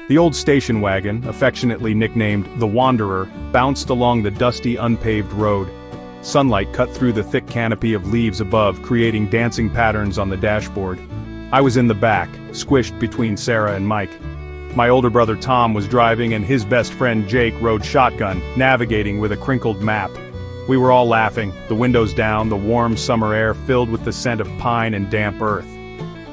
The old station wagon, affectionately nicknamed the Wanderer, bounced along the dusty, unpaved road. Sunlight cut through the thick canopy of leaves above, creating dancing patterns on the dashboard. I was in the back, squished between Sarah and Mike. My older brother Tom was driving and his best friend Jake rode shotgun, navigating with a crinkled map. We were all laughing, the windows down, the warm summer air filled with the scent of pine and damp earth.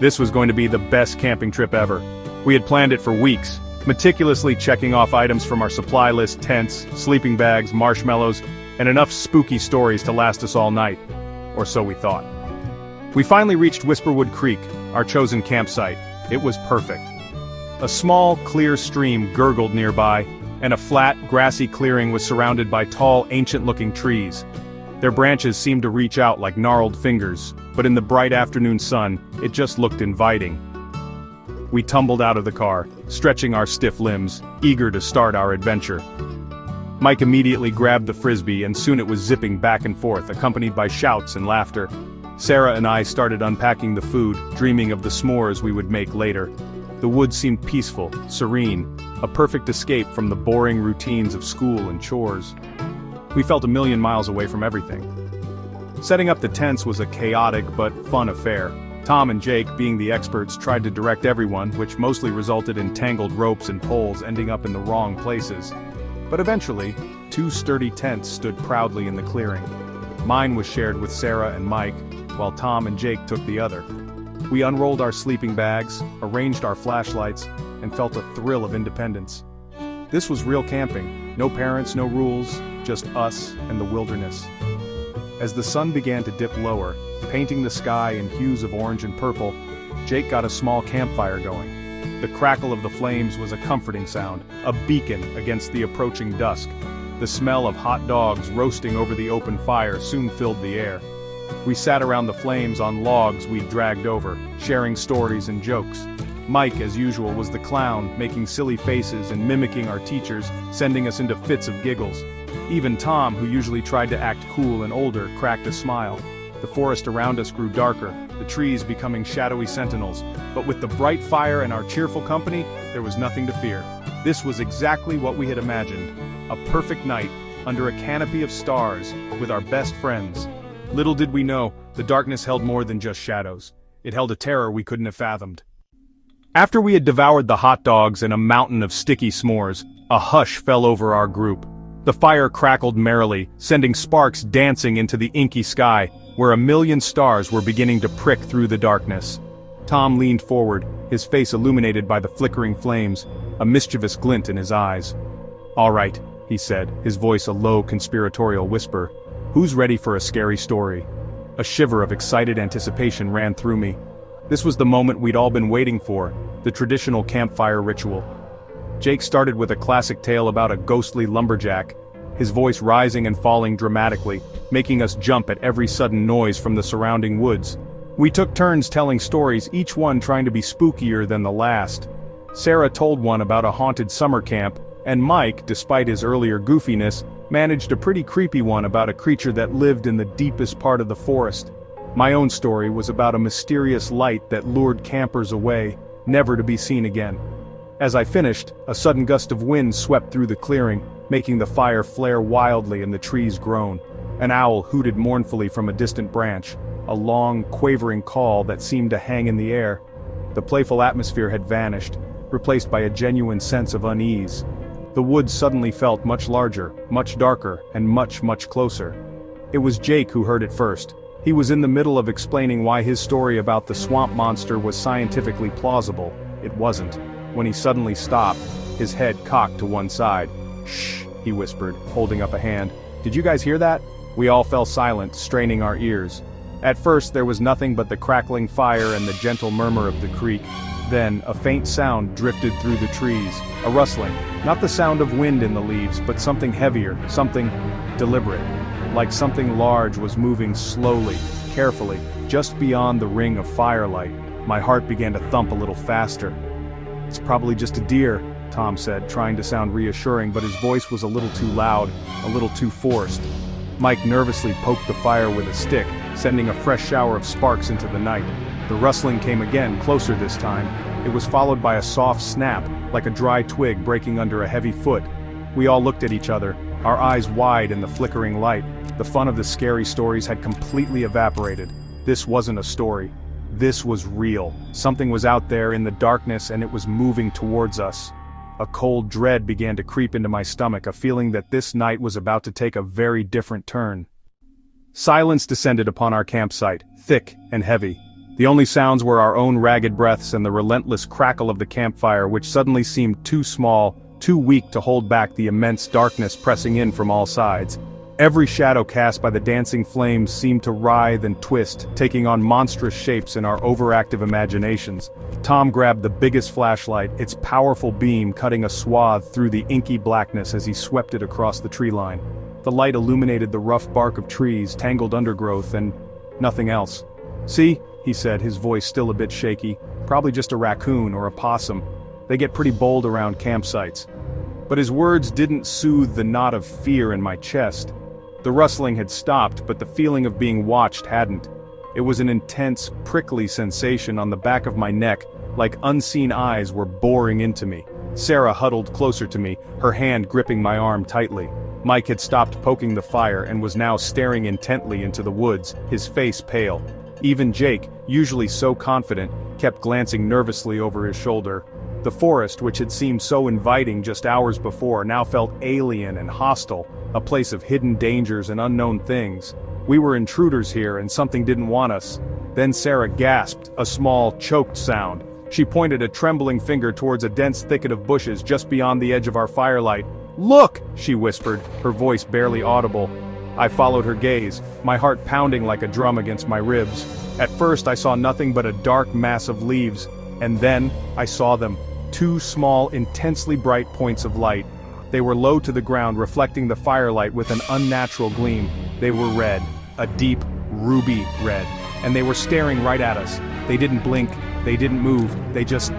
This was going to be the best camping trip ever. We had planned it for weeks, meticulously checking off items from our supply list: tents, sleeping bags, marshmallows, and enough spooky stories to last us all night. Or so we thought. We finally reached Whisperwood Creek, our chosen campsite. It was perfect. A small, clear stream gurgled nearby, and a flat, grassy clearing was surrounded by tall, ancient-looking trees. Their branches seemed to reach out like gnarled fingers, but in the bright afternoon sun, it just looked inviting. We tumbled out of the car, stretching our stiff limbs, eager to start our adventure. Mike immediately grabbed the frisbee and soon it was zipping back and forth, accompanied by shouts and laughter. Sarah and I started unpacking the food, dreaming of the s'mores we would make later. The woods seemed peaceful, serene, a perfect escape from the boring routines of school and chores. We felt a million miles away from everything. Setting up the tents was a chaotic but fun affair. Tom and Jake, being the experts, tried to direct everyone, which mostly resulted in tangled ropes and poles ending up in the wrong places. But eventually, two sturdy tents stood proudly in the clearing. Mine was shared with Sarah and Mike, while Tom and Jake took the other. We unrolled our sleeping bags, arranged our flashlights, and felt a thrill of independence. This was real camping. No parents, no rules, just us and the wilderness. As the sun began to dip lower, painting the sky in hues of orange and purple, Jake got a small campfire going. The crackle of the flames was a comforting sound, a beacon against the approaching dusk. The smell of hot dogs roasting over the open fire soon filled the air. We sat around the flames on logs we'd dragged over, sharing stories and jokes. Mike, as usual, was the clown, making silly faces and mimicking our teachers, sending us into fits of giggles. Even Tom, who usually tried to act cool and older, cracked a smile. The forest around us grew darker, the trees becoming shadowy sentinels, but with the bright fire and our cheerful company, there was nothing to fear. This was exactly what we had imagined. A perfect night, under a canopy of stars, with our best friends. Little did we know, the darkness held more than just shadows. It held a terror we couldn't have fathomed. After we had devoured the hot dogs and a mountain of sticky s'mores, a hush fell over our group. The fire crackled merrily, sending sparks dancing into the inky sky, where a million stars were beginning to prick through the darkness. Tom leaned forward, his face illuminated by the flickering flames, a mischievous glint in his eyes. "All right," he said, his voice a low conspiratorial whisper. "Who's ready for a scary story?" A shiver of excited anticipation ran through me. This was the moment we'd all been waiting for, the traditional campfire ritual. Jake started with a classic tale about a ghostly lumberjack, his voice rising and falling dramatically, making us jump at every sudden noise from the surrounding woods. We took turns telling stories, each one trying to be spookier than the last. Sarah told one about a haunted summer camp, and Mike, despite his earlier goofiness, managed a pretty creepy one about a creature that lived in the deepest part of the forest. My own story was about a mysterious light that lured campers away, never to be seen again. As I finished, a sudden gust of wind swept through the clearing, making the fire flare wildly and the trees groan. An owl hooted mournfully from a distant branch, a long, quavering call that seemed to hang in the air. The playful atmosphere had vanished, replaced by a genuine sense of unease. The woods suddenly felt much larger, much darker, and much, much closer. It was Jake who heard it first. He was in the middle of explaining why his story about the swamp monster was scientifically plausible. It wasn't. When he suddenly stopped, his head cocked to one side. "Shh," he whispered, holding up a hand. "Did you guys hear that?" We all fell silent, straining our ears. At first there was nothing but the crackling fire and the gentle murmur of the creek. Then, a faint sound drifted through the trees, a rustling, not the sound of wind in the leaves, but something heavier, something deliberate. Like something large was moving slowly, carefully, just beyond the ring of firelight. My heart began to thump a little faster. "It's probably just a deer," Tom said, trying to sound reassuring, but his voice was a little too loud, a little too forced. Mike nervously poked the fire with a stick, sending a fresh shower of sparks into the night. The rustling came again, closer this time. It was followed by a soft snap, like a dry twig breaking under a heavy foot. We all looked at each other, our eyes wide in the flickering light. The fun of the scary stories had completely evaporated. This wasn't a story. This was real. Something was out there in the darkness and it was moving towards us. A cold dread began to creep into my stomach, a feeling that this night was about to take a very different turn. Silence descended upon our campsite, thick and heavy. The only sounds were our own ragged breaths and the relentless crackle of the campfire, which suddenly seemed too small, too weak to hold back the immense darkness pressing in from all sides. Every shadow cast by the dancing flames seemed to writhe and twist, taking on monstrous shapes in our overactive imaginations. Tom grabbed the biggest flashlight, its powerful beam cutting a swath through the inky blackness as he swept it across the tree line. The light illuminated the rough bark of trees, tangled undergrowth, and nothing else. "See?" he said, his voice still a bit shaky. "Probably just a raccoon or a possum. They get pretty bold around campsites." But his words didn't soothe the knot of fear in my chest. The rustling had stopped, but the feeling of being watched hadn't. It was an intense, prickly sensation on the back of my neck, like unseen eyes were boring into me. Sarah huddled closer to me, her hand gripping my arm tightly. Mike had stopped poking the fire and was now staring intently into the woods, his face pale. Even Jake, usually so confident, kept glancing nervously over his shoulder. The forest, which had seemed so inviting just hours before, now felt alien and hostile, a place of hidden dangers and unknown things. We were intruders here and something didn't want us. Then Sarah gasped, a small, choked sound. She pointed a trembling finger towards a dense thicket of bushes just beyond the edge of our firelight. "Look!" she whispered, her voice barely audible. I followed her gaze, my heart pounding like a drum against my ribs. At first I saw nothing but a dark mass of leaves, and then I saw them. Two small, intensely bright points of light. They were low to the ground, reflecting the firelight with an unnatural gleam. They were red, a deep, ruby red, and they were staring right at us. They didn't blink, they didn't move, they just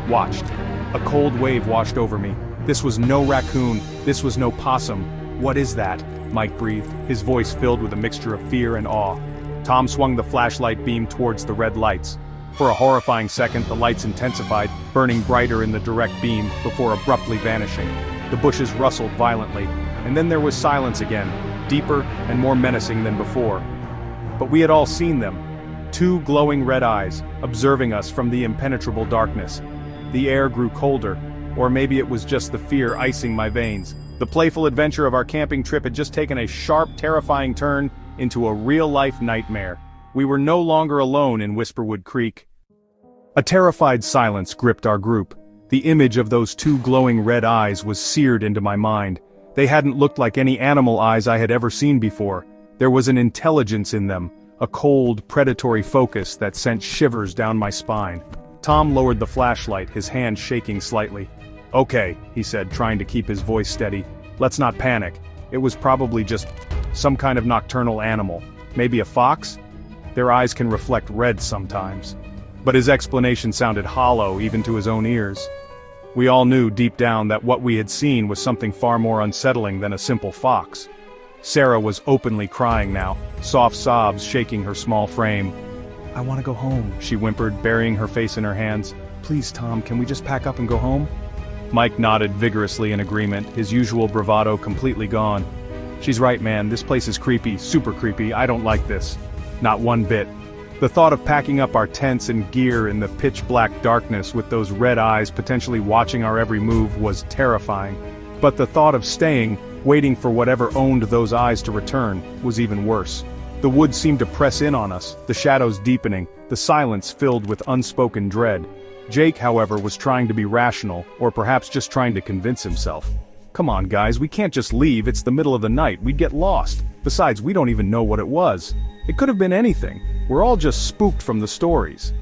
watched. A cold wave washed over me. This was no raccoon, this was no possum. "What is that?" Mike breathed, his voice filled with a mixture of fear and awe. Tom swung the flashlight beam towards the red lights. For a horrifying second, the lights intensified, burning brighter in the direct beam, before abruptly vanishing. The bushes rustled violently, and then there was silence again, deeper and more menacing than before. But we had all seen them. Two glowing red eyes, observing us from the impenetrable darkness. The air grew colder, or maybe it was just the fear icing my veins. The playful adventure of our camping trip had just taken a sharp, terrifying turn into a real-life nightmare. We were no longer alone in Whisperwood Creek. A terrified silence gripped our group. The image of those two glowing red eyes was seared into my mind. They hadn't looked like any animal eyes I had ever seen before. There was an intelligence in them, a cold, predatory focus that sent shivers down my spine. Tom lowered the flashlight, his hand shaking slightly. "Okay," he said, trying to keep his voice steady. "Let's not panic. It was probably just some kind of nocturnal animal. Maybe a fox? Their eyes can reflect red sometimes." But his explanation sounded hollow even to his own ears. We all knew deep down that what we had seen was something far more unsettling than a simple fox. Sarah was openly crying now, soft sobs shaking her small frame. "I want to go home," she whimpered, burying her face in her hands. "Please, Tom, can we just pack up and go home?" Mike nodded vigorously in agreement, his usual bravado completely gone. "She's right, man, this place is creepy, super creepy, I don't like this. Not one bit." The thought of packing up our tents and gear in the pitch-black darkness with those red eyes potentially watching our every move was terrifying. But the thought of staying, waiting for whatever owned those eyes to return, was even worse. The woods seemed to press in on us, the shadows deepening, the silence filled with unspoken dread. Jake, however, was trying to be rational, or perhaps just trying to convince himself. "Come on, guys, we can't just leave, it's the middle of the night, we'd get lost. Besides, we don't even know what it was. It could have been anything. We're all just spooked from the stories."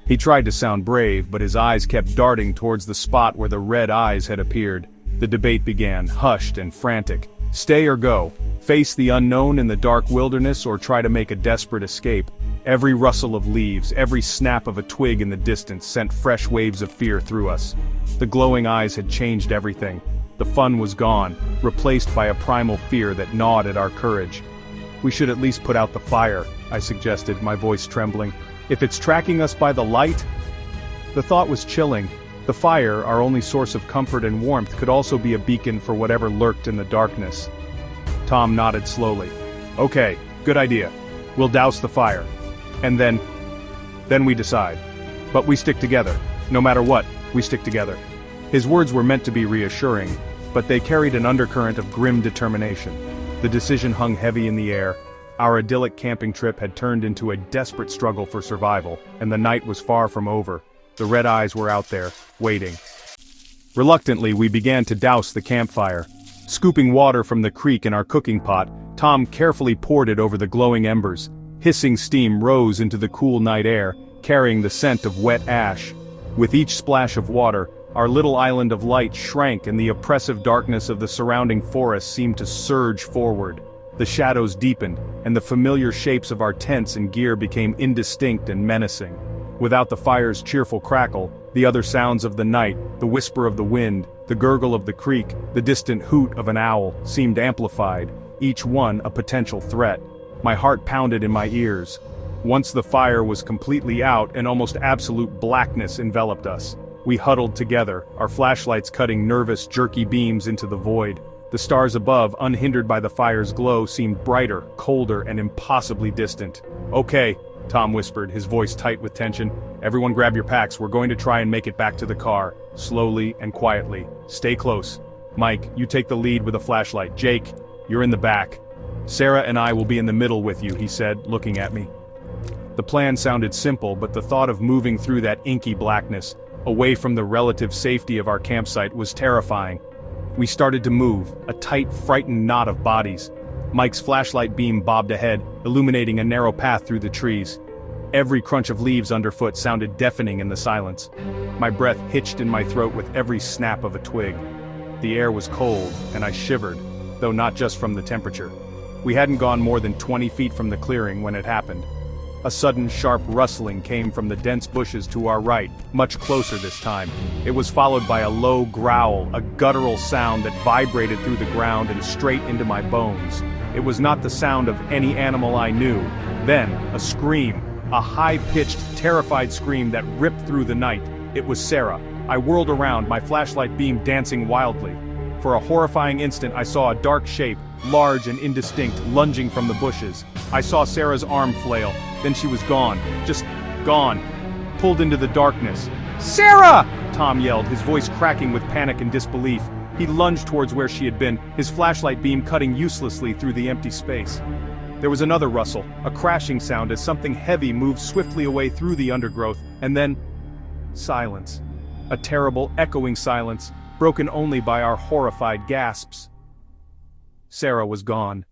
He tried to sound brave, but his eyes kept darting towards the spot where the red eyes had appeared. The debate began, hushed and frantic. Stay or go? Face the unknown in the dark wilderness or try to make a desperate escape? Every rustle of leaves, every snap of a twig in the distance sent fresh waves of fear through us. The glowing eyes had changed everything. The fun was gone, replaced by a primal fear that gnawed at our courage. "We should at least put out the fire," I suggested, my voice trembling. "If it's tracking us by the light..." The thought was chilling. The fire, our only source of comfort and warmth, could also be a beacon for whatever lurked in the darkness. Tom nodded slowly. Okay, good idea. We'll douse the fire. And then we decide. But we stick together. No matter what, we stick together. His words were meant to be reassuring, but they carried an undercurrent of grim determination. The decision hung heavy in the air. Our idyllic camping trip had turned into a desperate struggle for survival, and the night was far from over. The red eyes were out there, waiting. Reluctantly, we began to douse the campfire. Scooping water from the creek in our cooking pot, Tom carefully poured it over the glowing embers. Hissing steam rose into the cool night air, carrying the scent of wet ash. With each splash of water, our little island of light shrank and the oppressive darkness of the surrounding forest seemed to surge forward. The shadows deepened, and the familiar shapes of our tents and gear became indistinct and menacing. Without the fire's cheerful crackle, the other sounds of the night, the whisper of the wind, the gurgle of the creek, the distant hoot of an owl, seemed amplified, each one a potential threat. My heart pounded in my ears. Once the fire was completely out, an almost absolute blackness enveloped us. We huddled together, our flashlights cutting nervous, jerky beams into the void. The stars above, unhindered by the fire's glow, seemed brighter, colder, and impossibly distant. Okay, Tom whispered, his voice tight with tension. Everyone grab your packs, we're going to try and make it back to the car. Slowly and quietly. Stay close. Mike, you take the lead with a flashlight. Jake, you're in the back. Sarah and I will be in the middle with you, he said, looking at me. The plan sounded simple, but the thought of moving through that inky blackness, away from the relative safety of our campsite, was terrifying. We started to move, a tight, frightened knot of bodies. Mike's flashlight beam bobbed ahead, illuminating a narrow path through the trees. Every crunch of leaves underfoot sounded deafening in the silence. My breath hitched in my throat with every snap of a twig. The air was cold, and I shivered, though not just from the temperature. We hadn't gone more than 20 feet from the clearing when it happened. A sudden sharp rustling came from the dense bushes to our right, much closer this time. It was followed by a low growl, a guttural sound that vibrated through the ground and straight into my bones. It was not the sound of any animal I knew. Then, a scream, a high-pitched, terrified scream that ripped through the night. It was Sarah. I whirled around, my flashlight beam dancing wildly. For a horrifying instant, I saw a dark shape, large and indistinct, lunging from the bushes. I saw Sarah's arm flail, then she was gone, just gone, pulled into the darkness. "Sarah!" Tom yelled, his voice cracking with panic and disbelief. He lunged towards where she had been, his flashlight beam cutting uselessly through the empty space. There was another rustle, a crashing sound as something heavy moved swiftly away through the undergrowth, and then silence. A terrible, echoing silence, broken only by our horrified gasps. Sarah was gone.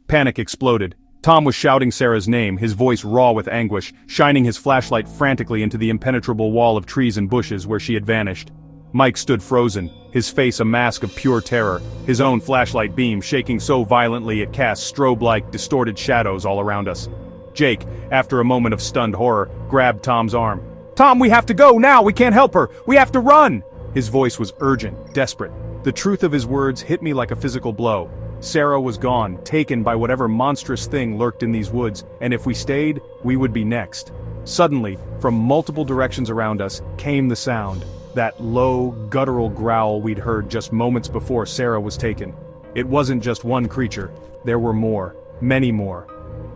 Panic exploded. Tom was shouting Sarah's name, his voice raw with anguish, shining his flashlight frantically into the impenetrable wall of trees and bushes where she had vanished. Mike stood frozen, his face a mask of pure terror, his own flashlight beam shaking so violently it cast strobe-like, distorted shadows all around us. Jake, after a moment of stunned horror, grabbed Tom's arm. "Tom, we have to go now! We can't help her! We have to run!" His voice was urgent, desperate. The truth of his words hit me like a physical blow. Sarah was gone, taken by whatever monstrous thing lurked in these woods, and if we stayed, we would be next. Suddenly, from multiple directions around us, came the sound. That low, guttural growl we'd heard just moments before Sarah was taken. It wasn't just one creature. There were more, many more.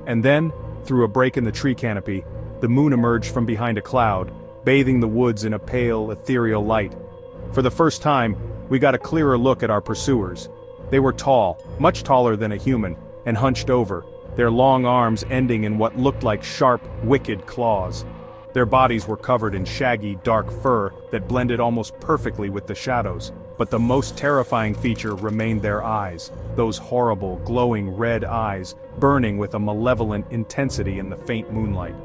And then, through a break in the tree canopy, the moon emerged from behind a cloud, bathing the woods in a pale, ethereal light. For the first time, we got a clearer look at our pursuers. They were tall, much taller than a human, and hunched over, their long arms ending in what looked like sharp, wicked claws. Their bodies were covered in shaggy, dark fur that blended almost perfectly with the shadows, but the most terrifying feature remained their eyes, those horrible, glowing red eyes, burning with a malevolent intensity in the faint moonlight.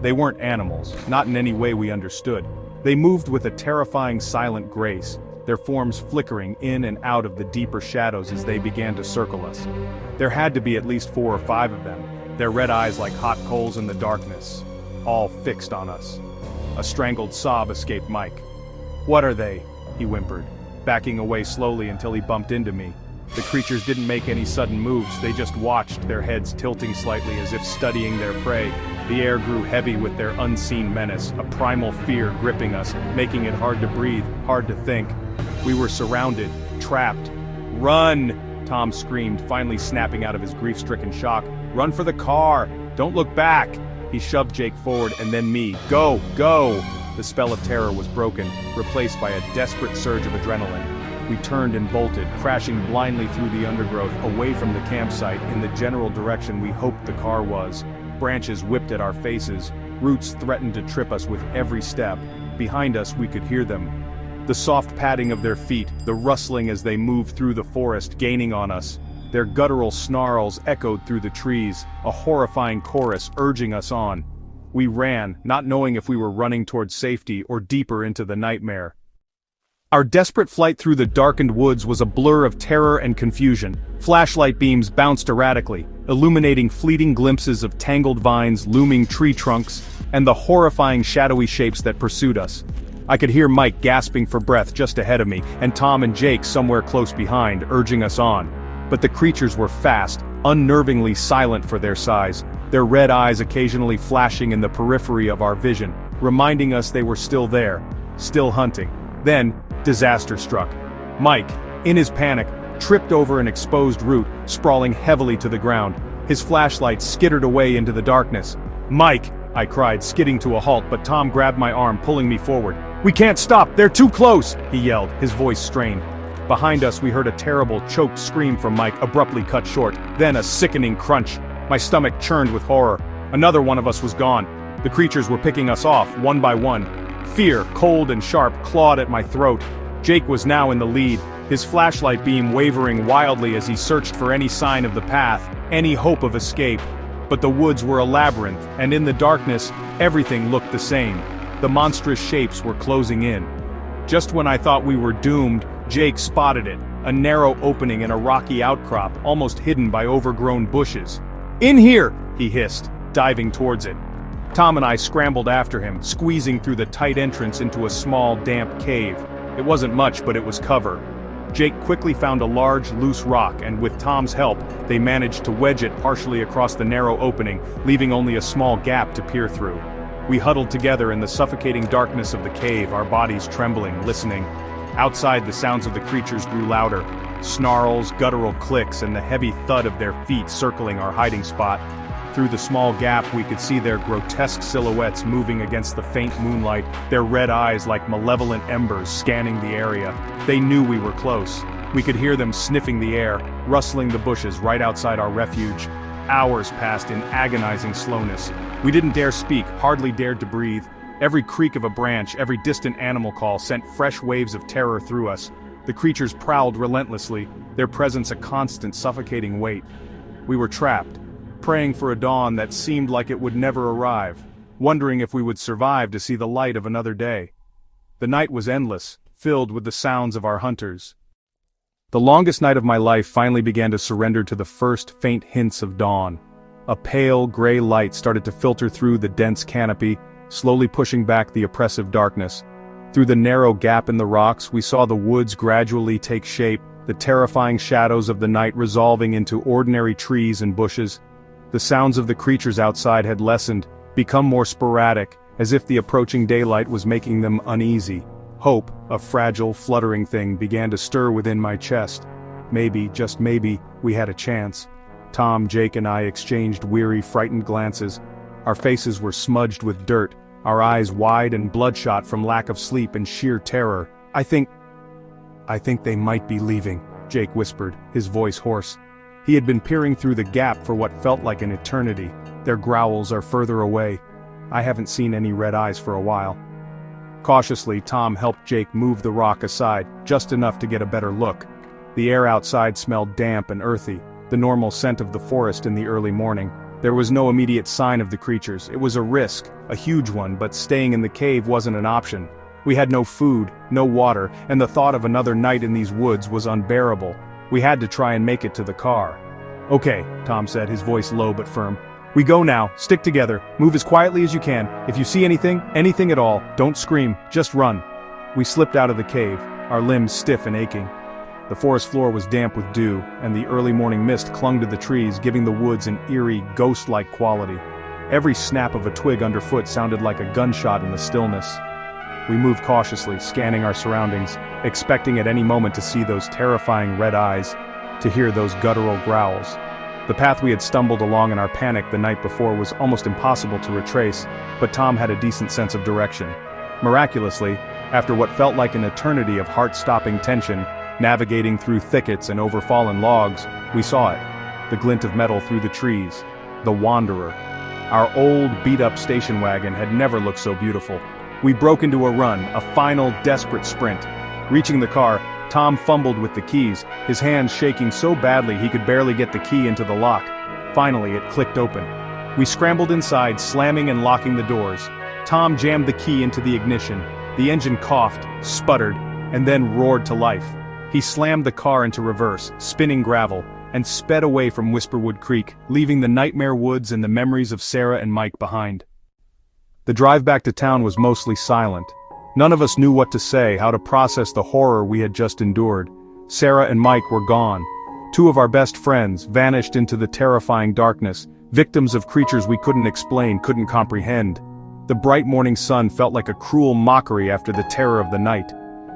They weren't animals, not in any way we understood. They moved with a terrifying silent grace, their forms flickering in and out of the deeper shadows as they began to circle us. There had to be at least 4 or 5 of them, their red eyes like hot coals in the darkness, all fixed on us. A strangled sob escaped Mike. "What are they?" he whimpered, backing away slowly until he bumped into me. The creatures didn't make any sudden moves, they just watched, their heads tilting slightly as if studying their prey. The air grew heavy with their unseen menace, a primal fear gripping us, making it hard to breathe, hard to think. We were surrounded, trapped. "Run!" Tom screamed, finally snapping out of his grief-stricken shock. "Run for the car! Don't look back!" He shoved Jake forward and then me. "Go! Go!" The spell of terror was broken, replaced by a desperate surge of adrenaline. We turned and bolted, crashing blindly through the undergrowth, away from the campsite, in the general direction we hoped the car was. Branches whipped at our faces, roots threatened to trip us with every step. Behind us we could hear them. The soft padding of their feet, the rustling as they moved through the forest, gaining on us. Their guttural snarls echoed through the trees, a horrifying chorus urging us on. We ran, not knowing if we were running towards safety or deeper into the nightmare. Our desperate flight through the darkened woods was a blur of terror and confusion. Flashlight beams bounced erratically, illuminating fleeting glimpses of tangled vines, looming tree trunks, and the horrifying shadowy shapes that pursued us. I could hear Mike gasping for breath just ahead of me, and Tom and Jake somewhere close behind, urging us on. But the creatures were fast, unnervingly silent for their size, their red eyes occasionally flashing in the periphery of our vision, reminding us they were still there, still hunting. Then, disaster struck. Mike, in his panic, tripped over an exposed root, sprawling heavily to the ground. His flashlight skittered away into the darkness. "Mike!" I cried, skidding to a halt, but Tom grabbed my arm, pulling me forward. "We can't stop! They're too close!" he yelled, his voice strained. Behind us we heard a terrible, choked scream from Mike, abruptly cut short, then a sickening crunch. My stomach churned with horror. Another one of us was gone. The creatures were picking us off, one by one. Fear, cold and sharp, clawed at my throat. Jake was now in the lead, his flashlight beam wavering wildly as he searched for any sign of the path, any hope of escape. But the woods were a labyrinth, and in the darkness, everything looked the same. The monstrous shapes were closing in. Just when I thought we were doomed, Jake spotted it, a narrow opening in a rocky outcrop, almost hidden by overgrown bushes. "In here!" he hissed, diving towards it. Tom and I scrambled after him, squeezing through the tight entrance into a small, damp cave. It wasn't much, but it was cover. Jake quickly found a large, loose rock, and with Tom's help, they managed to wedge it partially across the narrow opening, leaving only a small gap to peer through. We huddled together in the suffocating darkness of the cave, our bodies trembling, listening. Outside, the sounds of the creatures grew louder. Snarls, guttural clicks, and the heavy thud of their feet circling our hiding spot. Through the small gap we could see their grotesque silhouettes moving against the faint moonlight, their red eyes like malevolent embers scanning the area. They knew we were close. We could hear them sniffing the air, rustling the bushes right outside our refuge. Hours passed in agonizing slowness. We didn't dare speak, hardly dared to breathe. Every creak of a branch, every distant animal call sent fresh waves of terror through us. The creatures prowled relentlessly, their presence a constant suffocating weight. We were trapped, praying for a dawn that seemed like it would never arrive, wondering if we would survive to see the light of another day. The night was endless, filled with the sounds of our hunters. The longest night of my life finally began to surrender to the first faint hints of dawn. A pale, gray light started to filter through the dense canopy, slowly pushing back the oppressive darkness. Through the narrow gap in the rocks, we saw the woods gradually take shape, the terrifying shadows of the night resolving into ordinary trees and bushes. The sounds of the creatures outside had lessened, become more sporadic, as if the approaching daylight was making them uneasy. Hope, a fragile, fluttering thing, began to stir within my chest. Maybe, just maybe, we had a chance. Tom, Jake, and I exchanged weary, frightened glances. Our faces were smudged with dirt, our eyes wide and bloodshot from lack of sleep and sheer terror. I think they might be leaving," Jake whispered, his voice hoarse. He had been peering through the gap for what felt like an eternity. "Their growls are further away. I haven't seen any red eyes for a while." Cautiously, Tom helped Jake move the rock aside, just enough to get a better look. The air outside smelled damp and earthy, the normal scent of the forest in the early morning. There was no immediate sign of the creatures. It was a risk, a huge one, but staying in the cave wasn't an option. We had no food, no water, and the thought of another night in these woods was unbearable. We had to try and make it to the car. "Okay," Tom said, his voice low but firm. "We go now, stick together, move as quietly as you can. If you see anything at all, don't scream, just run." We slipped out of the cave, our limbs stiff and aching. The forest floor was damp with dew, and the early morning mist clung to the trees, giving the woods an eerie, ghost-like quality. Every snap of a twig underfoot sounded like a gunshot in the stillness. We moved cautiously, scanning our surroundings, expecting at any moment to see those terrifying red eyes, to hear those guttural growls. The path we had stumbled along in our panic the night before was almost impossible to retrace, but Tom had a decent sense of direction. Miraculously, after what felt like an eternity of heart-stopping tension, navigating through thickets and over fallen logs, we saw it. The glint of metal through the trees. The Wanderer. Our old, beat-up station wagon had never looked so beautiful. We broke into a run, a final, desperate sprint. Reaching the car, Tom fumbled with the keys, his hands shaking so badly he could barely get the key into the lock. Finally, it clicked open. We scrambled inside, slamming and locking the doors. Tom jammed the key into the ignition. The engine coughed, sputtered, and then roared to life. He slammed the car into reverse, spinning gravel, and sped away from Whisperwood Creek, leaving the nightmare woods and the memories of Sarah and Mike behind. The drive back to town was mostly silent. None of us knew what to say, how to process the horror we had just endured. Sarah and Mike were gone. Two of our best friends vanished into the terrifying darkness, victims of creatures we couldn't explain, couldn't comprehend. The bright morning sun felt like a cruel mockery after the terror of the night.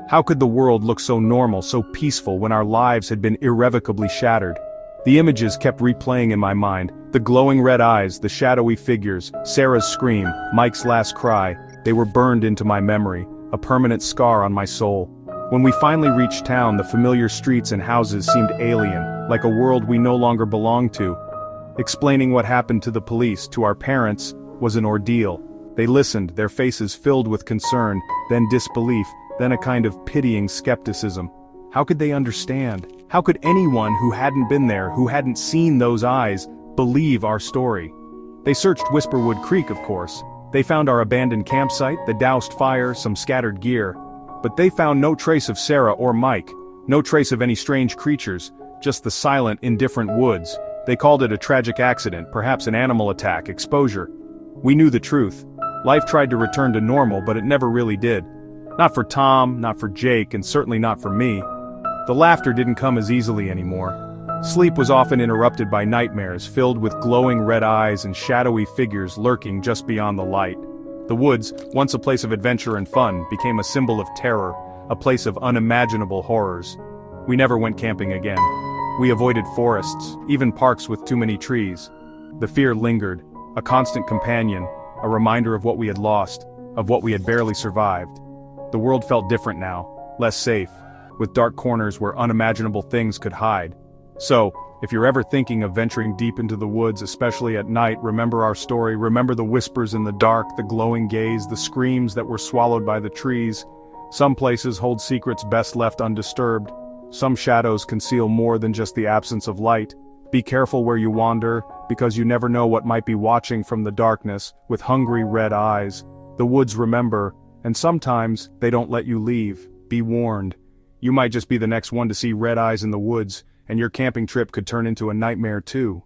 How could the world look so normal, so peaceful, when our lives had been irrevocably shattered? The images kept replaying in my mind, the glowing red eyes, the shadowy figures, Sarah's scream, Mike's last cry. They were burned into my memory, a permanent scar on my soul. When we finally reached town, the familiar streets and houses seemed alien, like a world we no longer belonged to. Explaining what happened to the police, to our parents, was an ordeal. They listened, their faces filled with concern, then disbelief, then a kind of pitying skepticism. How could they understand? How could anyone who hadn't been there, who hadn't seen those eyes, believe our story? They searched Whisperwood Creek, of course. They found our abandoned campsite, the doused fire, some scattered gear. But they found no trace of Sarah or Mike, no trace of any strange creatures, just the silent, indifferent woods. They called it a tragic accident, perhaps an animal attack, exposure. We knew the truth. Life tried to return to normal, but it never really did. Not for Tom, not for Jake, and certainly not for me. The laughter didn't come as easily anymore. Sleep was often interrupted by nightmares filled with glowing red eyes and shadowy figures lurking just beyond the light. The woods, once a place of adventure and fun, became a symbol of terror, a place of unimaginable horrors. We never went camping again. We avoided forests, even parks with too many trees. The fear lingered, a constant companion, a reminder of what we had lost, of what we had barely survived. The world felt different now, less safe, with dark corners where unimaginable things could hide. So, if you're ever thinking of venturing deep into the woods, especially at night, remember our story, remember the whispers in the dark, the glowing gaze, the screams that were swallowed by the trees. Some places hold secrets best left undisturbed. Some shadows conceal more than just the absence of light. Be careful where you wander, because you never know what might be watching from the darkness, with hungry red eyes. The woods remember, and sometimes they don't let you leave. Be warned. You might just be the next one to see red eyes in the woods, and your camping trip could turn into a nightmare too.